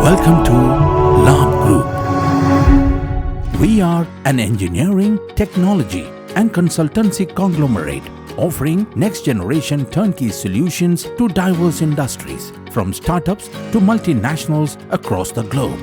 Welcome to Labh Group. We are an engineering, technology and consultancy conglomerate offering next-generation turnkey solutions to diverse industries, from startups to multinationals across the globe.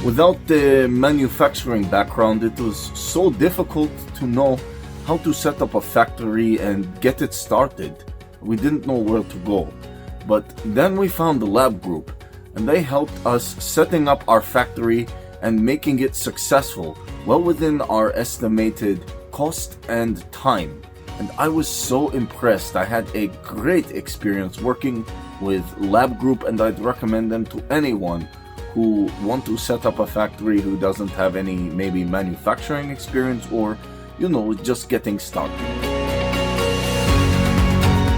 Without the manufacturing background, it was so difficult to know how to set up a factory and get it started. We didn't know where to go. But then we found the Labh Group, and they helped us setting up our factory and making it successful, well within our estimated cost and time. And I was so impressed. I had a great experience working with Labh Group, and I'd recommend them to anyone who want to set up a factory who doesn't have any maybe manufacturing experience or, just getting started.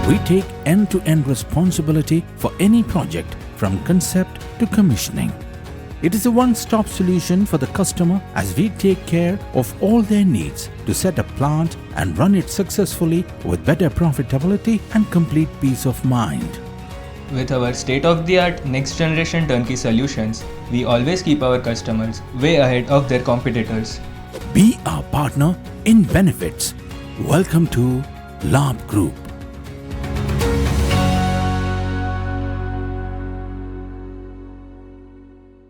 We take end-to-end responsibility for any project from concept to commissioning. It is a one-stop solution for the customer as we take care of all their needs to set a plant and run it successfully with better profitability and complete peace of mind. With our state-of-the-art next-generation turnkey solutions, we always keep our customers way ahead of their competitors. Be our partner in benefits. Welcome to Labh Group.